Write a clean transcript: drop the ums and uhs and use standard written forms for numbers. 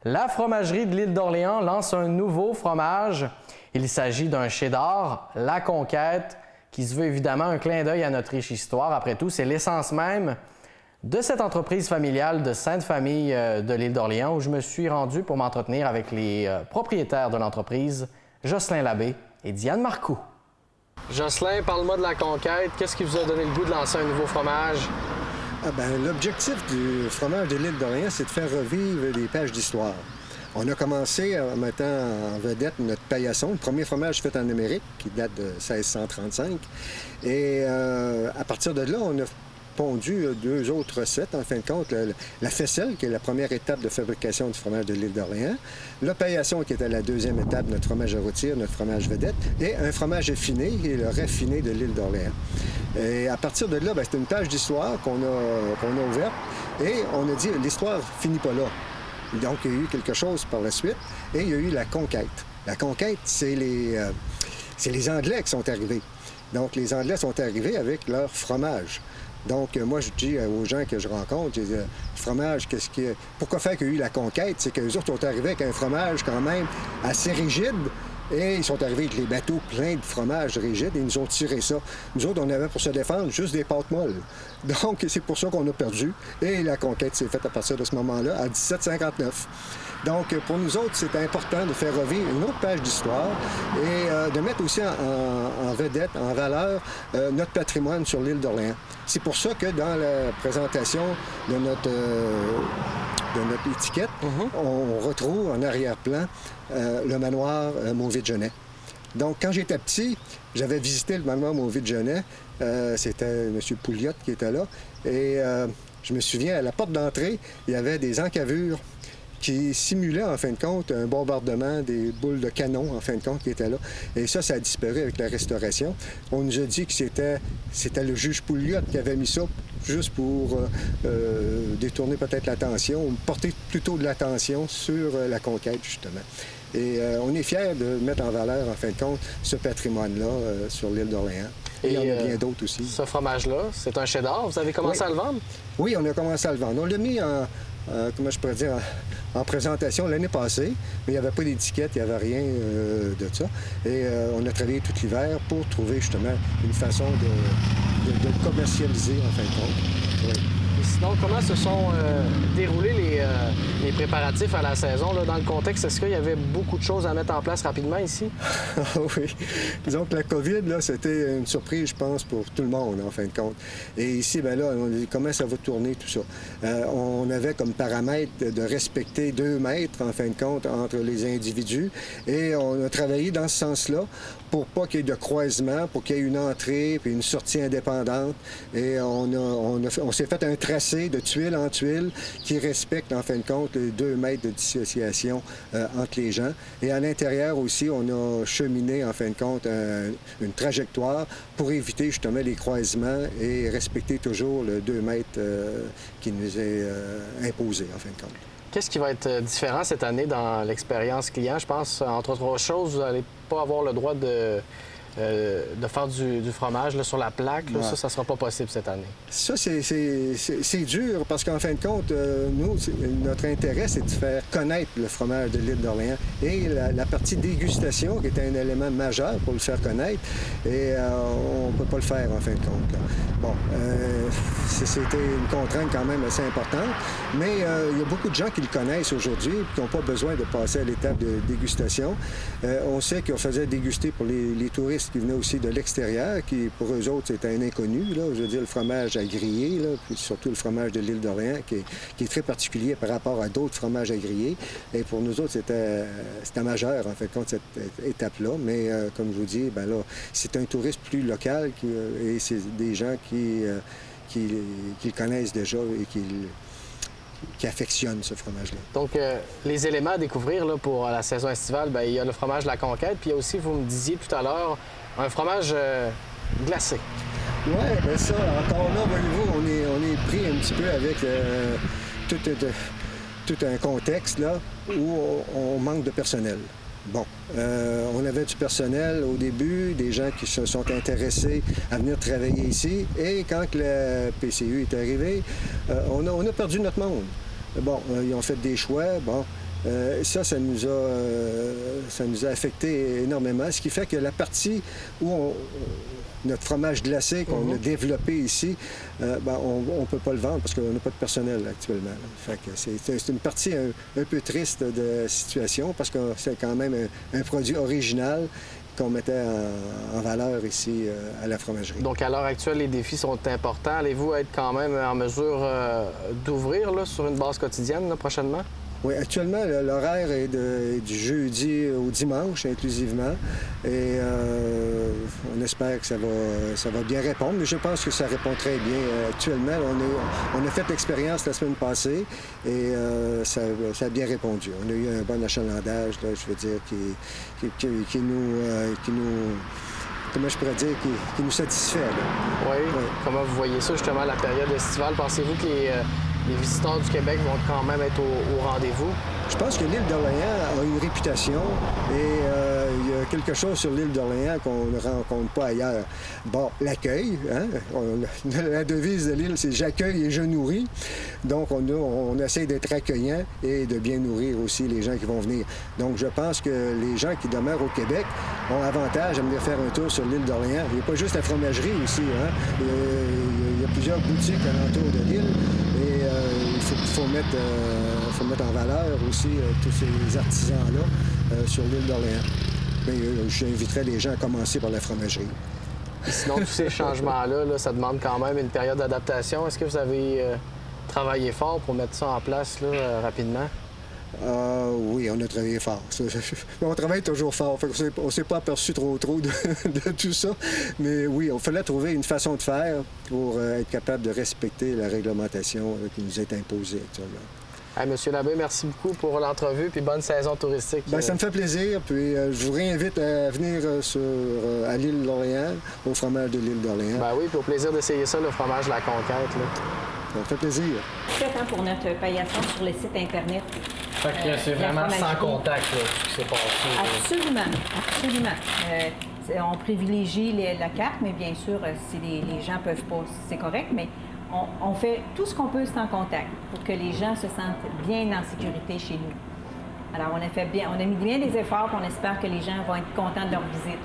La fromagerie de l'île d'Orléans lance un nouveau fromage. Il s'agit d'un cheddar, La Conquête, qui se veut évidemment un clin d'œil à notre riche histoire. Après tout, c'est l'essence même de cette entreprise familiale de Sainte-Famille de l'île d'Orléans où je me suis rendu pour m'entretenir avec les propriétaires de l'entreprise, Jocelyn Labbé et Diane Marcoux. Jocelyn, parle-moi de La Conquête. Qu'est-ce qui vous a donné le goût de lancer un nouveau fromage? L'objectif du fromage de l'île d'Orléans, c'est de faire revivre des pages d'histoire. On a commencé en mettant en vedette notre paillasson, le premier fromage fait en Amérique, qui date de 1635. Et à partir de là, on a pondu deux autres recettes, en fin de compte, la faisselle, qui est la première étape de fabrication du fromage de l'île d'Orléans, le paillasson, qui était la deuxième étape, notre fromage à rôtir, notre fromage vedette, et un fromage affiné, qui est le raffiné de l'île d'Orléans. Et à partir de là, c'est une page d'histoire qu'on a ouverte, et on a dit, l'histoire finit pas là. Donc, il y a eu quelque chose par la suite, et il y a eu la conquête. La conquête, c'est les Anglais qui sont arrivés. Donc, les Anglais sont arrivés avec leur fromage. Donc, moi, je dis aux gens que je rencontre, je dis, fromage, pourquoi faire qu'il y a eu la conquête? C'est qu'eux autres sont arrivés avec un fromage quand même assez rigide, et ils sont arrivés avec les bateaux pleins de fromage rigide, et ils nous ont tiré ça. Nous autres, on avait pour se défendre juste des pâtes molles. Donc, c'est pour ça qu'on a perdu, et la conquête s'est faite à partir de ce moment-là, à 1759. Donc, pour nous autres, c'est important de faire revivre une autre page d'histoire et de mettre aussi en vedette, en valeur, notre patrimoine sur l'île d'Orléans. C'est pour ça que dans la présentation de notre étiquette, on retrouve en arrière-plan le manoir Mauvitte-Genet. Donc, quand j'étais petit, j'avais visité le manoir Mauvitte-Genet. C'était M. Pouliot qui était là. Et je me souviens, à la porte d'entrée, il y avait des encavures qui simulait, en fin de compte, un bombardement des boules de canon, en fin de compte, qui étaient là. Et ça a disparu avec la restauration. On nous a dit que c'était le juge Pouliot qui avait mis ça juste pour détourner peut-être l'attention, ou porter plutôt de l'attention sur la conquête, justement. Et on est fiers de mettre en valeur, en fin de compte, ce patrimoine-là sur l'île d'Orléans. Et il y en a bien d'autres aussi. Ce fromage-là, c'est un cheddar. Vous avez commencé à le vendre? Oui, on a commencé à le vendre. On l'a mis comment je pourrais dire, en présentation l'année passée, mais il n'y avait pas d'étiquette, il n'y avait rien de ça. Et on a travaillé tout l'hiver pour trouver justement une façon de le commercialiser, en fin de compte. Oui. Et sinon, comment se sont déroulés les préparatifs à la saison? Là, dans le contexte, est-ce qu'il y avait beaucoup de choses à mettre en place rapidement ici? Oui. Disons que la COVID, là, c'était une surprise, je pense, pour tout le monde, en fin de compte. Et ici, bien là, on a dit comment ça va tourner, tout ça. On avait comme paramètre de respecter 2 mètres, en fin de compte, entre les individus. Et on a travaillé dans ce sens-là pour pas qu'il y ait de croisement, pour qu'il y ait une entrée puis une sortie indépendante. Et on s'est fait un tracé de tuile en tuile qui respecte, en fin de compte, les 2 mètres de dissociation entre les gens. Et à l'intérieur aussi, on a cheminé, en fin de compte, une trajectoire pour éviter justement les croisements et respecter toujours le 2 mètres qui nous est imposé, en fin de compte. Qu'est-ce qui va être différent cette année dans l'expérience client? Je pense, entre autres choses, vous n'allez pas avoir le droit de faire du fromage là, sur la plaque. Là, ça ne sera pas possible cette année. Ça, c'est dur parce qu'en fin de compte, nous, notre intérêt, c'est de faire connaître le fromage de l'île d'Orléans. Et la partie dégustation, qui est un élément majeur pour le faire connaître, et on ne peut pas le faire, en fin de compte. Là. Bon, c'était une contrainte quand même assez importante, mais il y a beaucoup de gens qui le connaissent aujourd'hui et qui n'ont pas besoin de passer à l'étape de dégustation. On sait qu'on faisait déguster pour les touristes qui venaient aussi de l'extérieur, qui pour eux autres c'était un inconnu, là, je veux dire le fromage à griller, là, puis surtout le fromage de l'île d'Orléans qui est très particulier par rapport à d'autres fromages à griller. Et pour nous autres, c'était majeur en fait compte cette étape-là, mais comme je vous dis, ben là, c'est un tourisme plus local et c'est des gens qui le connaissent déjà et qui affectionne ce fromage-là. Donc, les éléments à découvrir là, pour la saison estivale, bien, il y a le fromage de la Conquête, puis il y a aussi, vous me disiez tout à l'heure, un fromage glacé. Oui, bien ça, encore là, voyez-vous, on est pris un petit peu avec tout un contexte là, où on manque de personnel. Bon, on avait du personnel au début, des gens qui se sont intéressés à venir travailler ici. Et quand le PCU est arrivé, on a perdu notre monde. Bon, ils ont fait des choix. Bon, Ça nous a affecté énormément, ce qui fait que la partie où notre fromage glacé qu'on a développé ici, on ne peut pas le vendre parce qu'on n'a pas de personnel actuellement. Fait que c'est une partie un peu triste de la situation parce que c'est quand même un produit original qu'on mettait en valeur ici à la fromagerie. Donc, à l'heure actuelle, les défis sont importants. Allez-vous être quand même en mesure d'ouvrir sur une base quotidienne là, prochainement? Oui, actuellement, l'horaire est du jeudi au dimanche inclusivement. Et on espère que ça va bien répondre. Mais je pense que ça répond très bien actuellement. On a fait l'expérience la semaine passée et ça a bien répondu. On a eu un bon achalandage, là, je veux dire, qui nous comment je pourrais dire, qui nous satisfait. Là. Oui. Comment vous voyez ça, justement, la période estivale? Pensez-vous que les visiteurs du Québec vont quand même être au rendez-vous? Je pense que l'île d'Orléans a une réputation et il y a quelque chose sur l'île d'Orléans qu'on ne rencontre pas ailleurs. Bon, l'accueil, hein? La devise de l'île, c'est « J'accueille et je nourris ». Donc, on essaie d'être accueillant et de bien nourrir aussi les gens qui vont venir. Donc, je pense que les gens qui demeurent au Québec ont avantage à venir faire un tour sur l'île d'Orléans. Il n'y a pas juste la fromagerie aussi, hein? Il y a plusieurs boutiques alentour de l'île et il faut mettre en valeur aussi tous ces artisans-là sur l'île d'Orléans. Mais j'inviterais les gens à commencer par la fromagerie. Et sinon, tous ces changements-là, ça demande quand même une période d'adaptation. Est-ce que vous avez travaillé fort pour mettre ça en place là, rapidement? Oui, on a travaillé fort. On travaille toujours fort. On ne s'est pas aperçu trop de tout ça. Mais oui, il fallait trouver une façon de faire pour être capable de respecter la réglementation qui nous est imposée actuellement. Hey, Monsieur Labbé, merci beaucoup pour l'entrevue puis bonne saison touristique. Bien, ça me fait plaisir. Puis je vous réinvite à venir à l'île d'Orléans, au fromage de l'île d'Orléans. Ben oui, puis au plaisir d'essayer ça, le fromage de la Conquête. Là. Ça me fait plaisir. Très temps pour notre paillasson sur le site Internet. Fait que c'est vraiment sans contact là, ce qui s'est passé. Absolument. On privilégie la carte, mais bien sûr, si les gens peuvent pas, c'est correct, mais on fait tout ce qu'on peut sans contact pour que les gens se sentent bien en sécurité chez nous. Alors, on a mis bien des efforts et on espère que les gens vont être contents de leur visite.